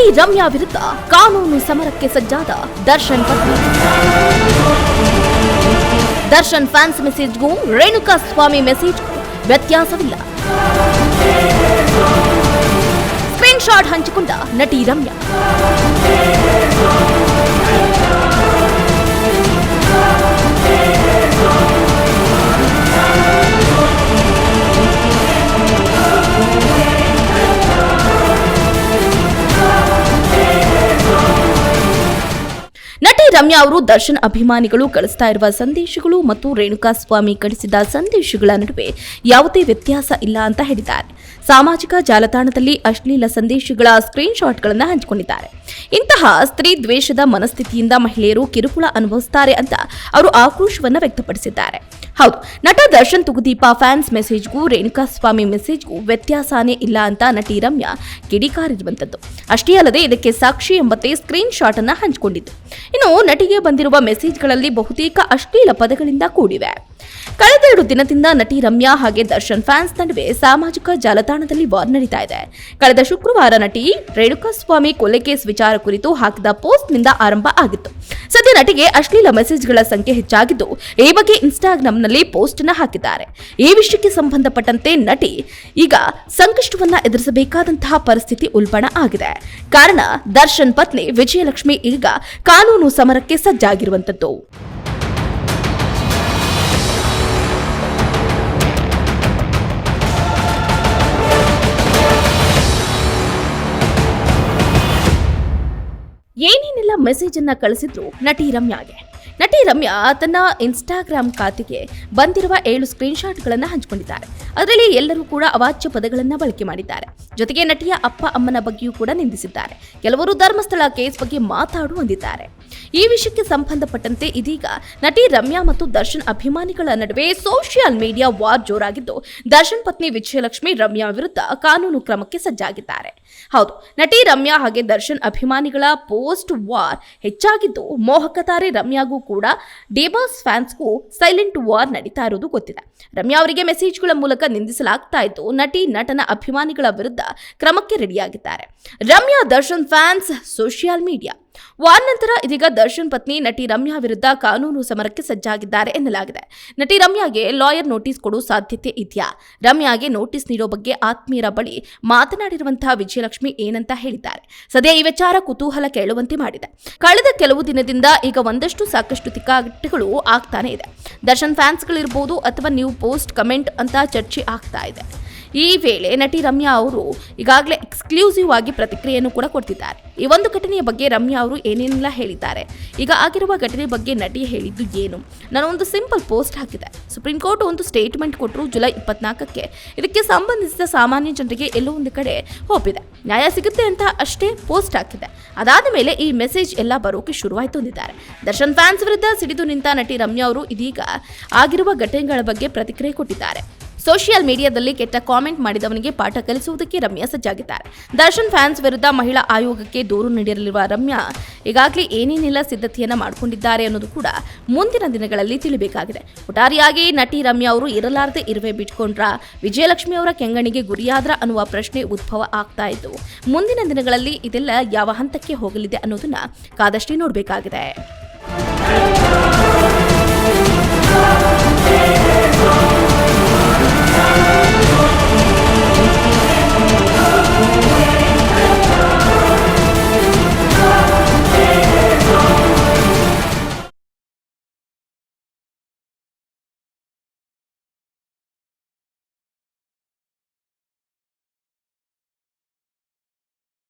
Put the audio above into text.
ನಟಿ ರಮ್ಯಾ ವಿರುದ್ಧ ಕಾನೂನು ಸಮರಕ್ಕೆ ಸಜ್ಜಾದ ದರ್ಶನ್ ಪತ್ನಿ. ದರ್ಶನ್ ಫ್ಯಾನ್ಸ್ ಮೆಸೇಜ್ಗೂ ರೇಣುಕಾ ಸ್ವಾಮಿ ಮೆಸೇಜ್ಗೂ ವ್ಯತ್ಯಾಸವಿಲ್ಲ. ಸ್ಕ್ರೀನ್ ಶಾಟ್ ಹಂಚಿಕೊಂಡ ನಟಿ ರಮ್ಯಾ. ನಟಿ ರಮ್ಯಾ ಅವರು ದರ್ಶನ್ ಅಭಿಮಾನಿಗಳು ಕಳಿಸ್ತಾ ಇರುವ ಸಂದೇಶಗಳು ಮತ್ತು ರೇಣುಕಾ ಸ್ವಾಮಿ ಕಳಿಸಿದ ಸಂದೇಶಗಳ ನಡುವೆ ಯಾವುದೇ ವ್ಯತ್ಯಾಸ ಇಲ್ಲ ಅಂತ ಹೇಳಿದ್ದಾರೆ. ಸಾಮಾಜಿಕ ಜಾಲತಾಣದಲ್ಲಿ ಅಶ್ಲೀಲ ಸಂದೇಶಗಳ ಸ್ಕ್ರೀನ್ ಶಾಟ್ಗಳನ್ನು ಹಂಚಿಕೊಂಡಿದ್ದಾರೆ. ಇಂತಹ ಸ್ತ್ರೀ ದ್ವೇಷದ ಮನಸ್ಥಿತಿಯಿಂದ ಮಹಿಳೆಯರು ಕಿರುಕುಳ ಅನುಭವಿಸುತ್ತಾರೆ ಅಂತ ಅವರು ಆಕ್ರೋಶವನ್ನು ವ್ಯಕ್ತಪಡಿಸಿದ್ದಾರೆ. ಹೌದು, ನಟ ದರ್ಶನ್ ತುಗುದೀಪ ಫ್ಯಾನ್ಸ್ ಮೆಸೇಜ್ಗೂ ರೇಣುಕಾ ಸ್ವಾಮಿ ಮೆಸೇಜ್ಗೂ ವ್ಯತ್ಯಾಸನೇ ಇಲ್ಲ ಅಂತ ನಟಿ ರಮ್ಯಾ ಕಿಡಿಕಾರಿರುವಂತದ್ದು. ಅಷ್ಟೇ ಅಲ್ಲದೆ ಇದಕ್ಕೆ ಸಾಕ್ಷಿ ಎಂಬಂತೆ ಸ್ಕ್ರೀನ್ ಶಾಟ್ ಅನ್ನ ಹಂಚಿಕೊಂಡಿದ್ದು. ಇನ್ನು ನಟಿಗೆ ಬಂದಿರುವ ಮೆಸೇಜ್ಗಳಲ್ಲಿ ಬಹುತೇಕ ಅಶ್ಲೀಲ ಪದಗಳಿಂದ ಕೂಡಿವೆ. ಕಳೆದ 2 ದಿನದಿಂದ ನಟಿ ರಮ್ಯಾ ಹಾಗೆ ದರ್ಶನ್ ಫ್ಯಾನ್ಸ್ ನಡುವೆ ಸಾಮಾಜಿಕ ಜಾಲತಾಣದಲ್ಲಿ ವಾರ್ ನಡೀತಾ ಇದೆ. ಕಳೆದ ಶುಕ್ರವಾರ ನಟಿ ರೇಣುಕಾ ಸ್ವಾಮಿ ಕೊಲೆ ಕೇಸ್ ವಿಚಾರ ಕುರಿತು ಹಾಕಿದ ಪೋಸ್ಟ್ ನಿಂದ ಆರಂಭ ಆಗಿತ್ತು. ಸದ್ಯ ನಟಿಗೆ ಅಶ್ಲೀಲ ಮೆಸೇಜ್ಗಳ ಸಂಖ್ಯೆ ಹೆಚ್ಚಾಗಿದ್ದು, ಈ ಬಗ್ಗೆ ಇನ್ಸ್ಟಾಗ್ರಾಂನಲ್ಲಿ ಪೋಸ್ಟ್ ಅನ್ನು ಹಾಕಿದ್ದಾರೆ. ಈ ವಿಷಯಕ್ಕೆ ಸಂಬಂಧಪಟ್ಟಂತೆ ನಟಿ ಈಗ ಸಂಕಷ್ಟವನ್ನ ಎದುರಿಸಬೇಕಾದಂತಹ ಪರಿಸ್ಥಿತಿ ಉಲ್ಬಣ ಆಗಿದೆ. ಕಾರಣ ದರ್ಶನ್ ಪತ್ನಿ ವಿಜಯಲಕ್ಷ್ಮಿ ಈಗ ಕಾನೂನು ಸಮರಕ್ಕೆ ಸಜ್ಜಾಗಿರುವಂತದ್ದು. ಏನೇನೆಲ್ಲ ಮೆಸೇಜ್ ಅನ್ನ ಕಳಿಸಿದ್ರು ನಟಿ ರಮ್ಯಾಗೆ. ನಟಿ ರಮ್ಯಾ ತನ್ನ ಇನ್ಸ್ಟಾಗ್ರಾಮ್ ಖಾತೆಗೆ ಬಂದಿರುವ 7 ಸ್ಕ್ರೀನ್ ಶಾಟ್ಗಳನ್ನು ಹಂಚಿಕೊಂಡಿದ್ದಾರೆ. ಅದರಲ್ಲಿ ಎಲ್ಲರೂ ಕೂಡ ಅವಾಚ್ಯ ಪದಗಳನ್ನು ಬಳಕೆ ಮಾಡಿದ್ದಾರೆ. ಜೊತೆಗೆ ನಟಿಯ ಅಪ್ಪ ಅಮ್ಮನ ಬಗ್ಗೆಯೂ ಕೂಡ ನಿಂದಿಸಿದ್ದಾರೆ. ಕೆಲವರು ಧರ್ಮಸ್ಥಳ ಕೇಸ್ ಬಗ್ಗೆ ಮಾತಾಡು ಅಂದಿದ್ದಾರೆ. ಈ ವಿಷಯಕ್ಕೆ ಸಂಬಂಧಪಟ್ಟಂತೆ ಇದೀಗ ನಟಿ ರಮ್ಯಾ ಮತ್ತು ದರ್ಶನ್ ಅಭಿಮಾನಿಗಳ ನಡುವೆ ಸೋಷಿಯಲ್ ಮೀಡಿಯಾ ವಾರ್ ಜೋರಾಗಿದ್ದು, ದರ್ಶನ್ ಪತ್ನಿ ವಿಜಯಲಕ್ಷ್ಮಿ ರಮ್ಯಾ ವಿರುದ್ಧ ಕಾನೂನು ಕ್ರಮಕ್ಕೆ ಸಜ್ಜಾಗಿದ್ದಾರೆ. ಹೌದು, ನಟಿ ರಮ್ಯಾ ಹಾಗೆ ದರ್ಶನ್ ಅಭಿಮಾನಿಗಳ ಪೋಸ್ಟ್ ವಾರ್ ಹೆಚ್ಚಾಗಿದ್ದು, ಮೋಹಕ ತಾರೆ ರಮ್ಯಾಗೂ ಕೂಡ ಡಿಬಾಸ್ ಫ್ಯಾನ್ಸ್ಗೂ ಸೈಲೆಂಟ್ ವಾರ್ ನಡೀತಾ ಇರೋದು ಗೊತ್ತಿದೆ. ರಮ್ಯಾ ಅವರಿಗೆ ಮೆಸೇಜ್ಗಳ ಮೂಲಕ ನಿಂದಿಸಲಾಗ್ತಾ ಇದ್ದು, ನಟಿ ನಟನ ಅಭಿಮಾನಿಗಳ ವಿರುದ್ಧ ಕ್ರಮಕ್ಕೆ ರೆಡಿಯಾಗಿದ್ದಾರೆ. Ramya Darshan fans social media war ನಂತರ ಇದೀಗ ದರ್ಶನ್ ಪತ್ನಿ ನಟಿ ರಮ್ಯಾ ವಿರುದ್ಧ ಕಾನೂನು ಸಮರಕ್ಕೆ ಸಜ್ಜಾಗಿದ್ದಾರೆ ಎನ್ನಲಾಗಿದೆ. ನಟಿ ರಮ್ಯಾಗೆ ಲಾಯರ್ ನೋಟಿಸ್ ಕೊಡೋ ಸಾಧ್ಯತೆ ಇದೆಯಾ? ರಮ್ಯಾಗೆ ನೋಟಿಸ್ ನೀಡೋ ಬಗ್ಗೆ ಆತ್ಮೀಯರ ಬಳಿ ಮಾತನಾಡಿರುವಂತಹ ವಿಜಯಲಕ್ಷ್ಮಿ ಏನಂತ ಹೇಳಿದ್ದಾರೆ? ಸದ್ಯ ಈ ವಿಚಾರ ಕುತೂಹಲ ಕೇಳುವಂತೆ ಮಾಡಿದೆ. ಕಳೆದ ಕೆಲವು ದಿನದಿಂದ ಈಗ ಸಾಕಷ್ಟು ತಿಕ್ಕಾಟಗಳು ಆಗ್ತಾನೆ ಇದೆ. ದರ್ಶನ್ ಫ್ಯಾನ್ಸ್ಗಳಿರ್ಬೋದು ಅಥವಾ ನೀವು ಪೋಸ್ಟ್ ಕಮೆಂಟ್ ಅಂತ ಚರ್ಚೆ ಆಗ್ತಾ ಇದೆ. ಈ ವೇಳೆ ನಟಿ ರಮ್ಯಾ ಅವರು ಈಗಾಗಲೇ ಎಕ್ಸ್ಕ್ಲೂಸಿವ್ ಆಗಿ ಪ್ರತಿಕ್ರಿಯೆಯನ್ನು ಕೂಡ ಕೊಡ್ತಿದ್ದಾರೆ. ಈ ಒಂದು ಘಟನೆಯ ಬಗ್ಗೆ ರಮ್ಯಾ ಅವರು ಏನೇನೆಲ್ಲ ಹೇಳಿದ್ದಾರೆ, ಈಗ ಆಗಿರುವ ಘಟನೆ ಬಗ್ಗೆ ನಟಿ ಹೇಳಿದ್ದು ಏನು? ನಾನು ಒಂದು ಸಿಂಪಲ್ ಪೋಸ್ಟ್ ಹಾಕಿದೆ. ಸುಪ್ರೀಂ ಕೋರ್ಟ್ ಒಂದು ಸ್ಟೇಟ್ಮೆಂಟ್ ಕೊಟ್ಟರು ಜುಲೈ 24ಕ್ಕೆ. ಇದಕ್ಕೆ ಸಂಬಂಧಿಸಿದ ಸಾಮಾನ್ಯ ಜನರಿಗೆ ಎಲ್ಲೋ ಒಂದು ಕಡೆ ಹೋಪ್ ಇದೆ, ನ್ಯಾಯ ಸಿಗುತ್ತೆ ಅಂತ ಅಷ್ಟೇ ಪೋಸ್ಟ್ ಹಾಕಿದೆ. ಅದಾದ ಮೇಲೆ ಈ ಮೆಸೇಜ್ ಎಲ್ಲ ಬರೋಕೆ ಶುರುವಾಯಿತು ಅಂದಿದ್ದಾರೆ. ದರ್ಶನ್ ಫ್ಯಾನ್ಸ್ ವಿರುದ್ಧ ಸಿಡಿದು ನಿಂತ ನಟಿ ರಮ್ಯಾ ಅವರು ಇದೀಗ ಆಗಿರುವ ಘಟನೆಗಳ ಬಗ್ಗೆ ಪ್ರತಿಕ್ರಿಯೆ ಕೊಟ್ಟಿದ್ದಾರೆ. ಸೋಷಿಯಲ್ ಮೀಡಿಯಾದಲ್ಲಿ ಕೆಟ್ಟ ಕಾಮೆಂಟ್ ಮಾಡಿದವನಿಗೆ ಪಾಠ ಕಲಿಸುವುದಕ್ಕೆ ರಮ್ಯಾ ಸಜ್ಜಾಗಿದ್ದಾರೆ. ದರ್ಶನ್ ಫ್ಯಾನ್ಸ್ ವಿರುದ್ಧ ಮಹಿಳಾ ಆಯೋಗಕ್ಕೆ ದೂರು ನೀಡಿರಲಿರುವ ರಮ್ಯಾ ಈಗಾಗಲೇ ಏನೇನೆಲ್ಲ ಸಿದ್ಧತೆಯನ್ನ ಮಾಡಿಕೊಂಡಿದ್ದಾರೆ ಅನ್ನೋದು ಕೂಡ ಮುಂದಿನ ದಿನಗಳಲ್ಲಿ ತಿಳಿಬೇಕಾಗಿದೆ. ಒಟ್ಟಾರೆಯಾಗಿ ನಟಿ ರಮ್ಯಾ ಅವರು ಇರಲಾರದೆ ಇರುವೆ ಬಿಟ್ಕೊಂಡ್ರ, ವಿಜಯಲಕ್ಷ್ಮಿ ಅವರ ಕೆಂಗಣಿಗೆ ಗುರಿಯಾದ್ರ ಅನ್ನುವ ಪ್ರಶ್ನೆ ಉದ್ಭವ ಆಗ್ತಾ ಇದ್ದು, ಮುಂದಿನ ದಿನಗಳಲ್ಲಿ ಇದೆಲ್ಲ ಯಾವ ಹಂತಕ್ಕೆ ಹೋಗಲಿದೆ ಅನ್ನೋದನ್ನ ಕಾದಷ್ಟೇ ನೋಡಬೇಕಾಗಿದೆ.